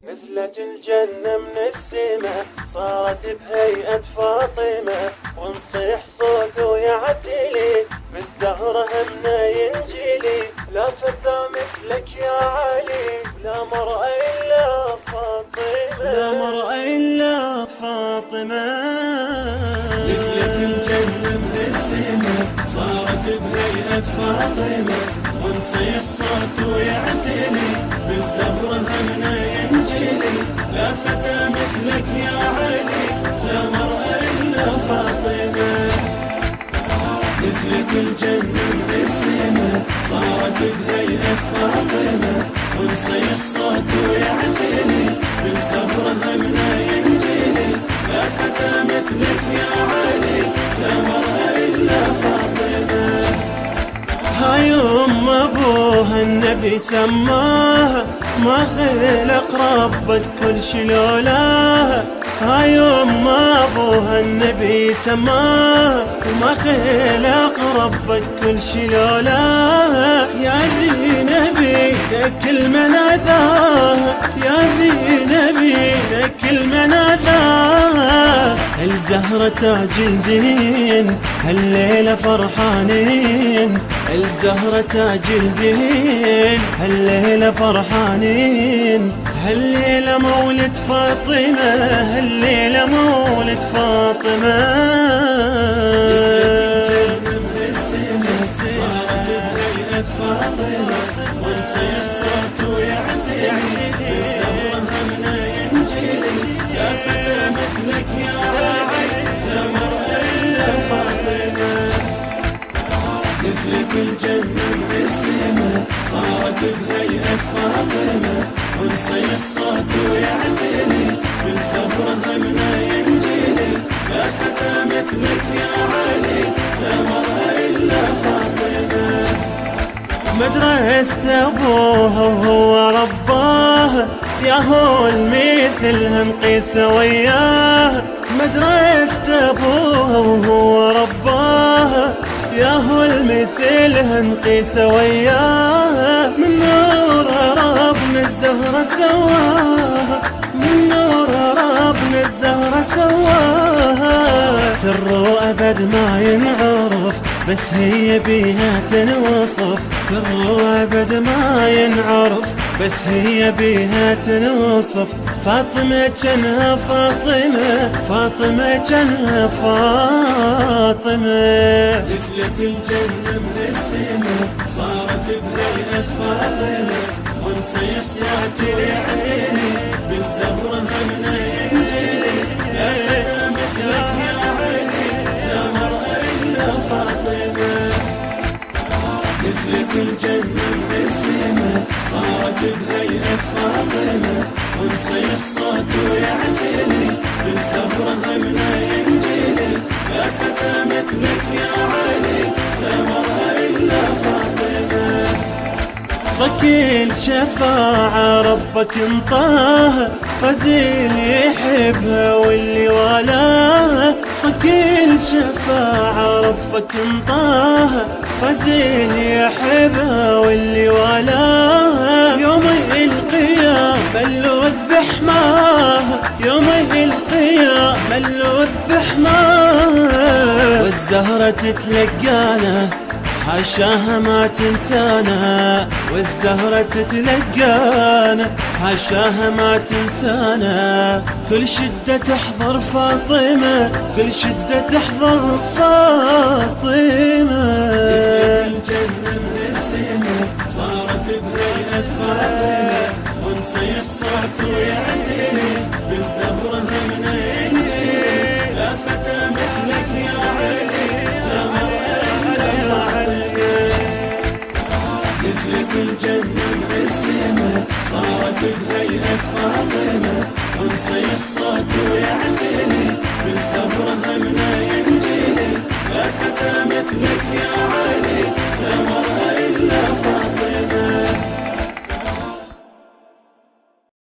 نزلت الجنة من السماء صارت بهيئة فاطمة، ونصيح صوته يعتلي بالزهرة همنا ينجلي. لا فتى مثلك يا علي، لا مرأة إلا فاطمة، لا مرأة إلا فاطمة. نزلت الجنة من السماء صارت بهيئة فاطمة، ونصيح صوته يعتلي بالزهرة همنا ينجلي. لا فتى مثلك يا علي، لا مرأة إلا فاطمة. نزلت الجنة من السماء صارت بهيئة فاطمة، ونصيح صوته يعتلي بالزهرة همنا ينجلي. لا فتى مثلك يا علي، لا مرأة إلا فاطمة. هاي أم أبوها النبي سماها، ما خلق ربك كل شي لولاها. هاي أم أبوها النبي سماها، وما خلق ربك كل شي لولاها. يا ذي نبي كل من أذاها، يا ذي نبي كل من أذاها. الزهرة تاج الدين هالليلة فرحانين، الزهرة تاج الدين هالليلة فرحانين. هالليلة مولد فاطمة، هالليلة مولد فاطمة. نزلت الجنة من السماء صارت بهيئة فاطمة، ونصيح صوته يعتلي بالزهرة همنا ينجلي. لا فتى مثلك يا علي، لا مرأة إلا فاطمة. نزلت الجنة من السماء صارت بهيئة فاطمة، ونصيح صوته يعتلي بالزهرة همنا ينجلي. لا فتى مثلك يا علي، لا مرأة إلا فاطمة. مدرسة أبوها وهو رباها، يا هو المثل مقيسة وياها. مدرسة أبوها وهو رباها، يا هو المثل مقيسة وياها. من نور ربنا الزهرة سواها، من نور ربنا الزهرة سواها. سر أبد ما ينعرف، بس هي بيها تنوصف. سر أبد ما ينعرف، بس هي بيها تنوصف. فاطمة جنها فاطمة، فاطمة جنها فاطمة. نزلت الجنة من السماء صارت بهيئة فاطمة، ونصيح صوته يعتلي بالزهرة همنا ينجلي. لا فتى مثلك يا علي، لا مرأة إلا فاطمة. نزلت الجنة من السماء صارت بهيئة فاطمة، ونصيح صوته يعتلي بالزهرة همنا ينجلي. لا فتى مثلك يا علي، لا مرأة إلا فاطمة. صكي الشفاعة ربك انطاها، فزين يحبها واللي والاها. صكي الشفاعة ربك انطاها، فزين يحبها واللي والاها. يوم القيامة اللوذ بحماها، يوم القيامة اللوذ بحماها. والزهرة تتلقانا حاشاها ما تنسانا، والزهرة تتلقانا حاشاها ما تنسانا. كل شدة تحضر فاطمة، كل شدة تحضر فاطمة. نزلت الجنة من السماء صارت بهيئة فاطمة، ونصيح صوته يعتلي بالزهرة همنا ينجلي. لا فتى مثلك يا علي، لا مرأة إلا فاطمة. نزلت الجنة من السماء صارت بهيئة فاطمة، ونصيح صوته يعتلي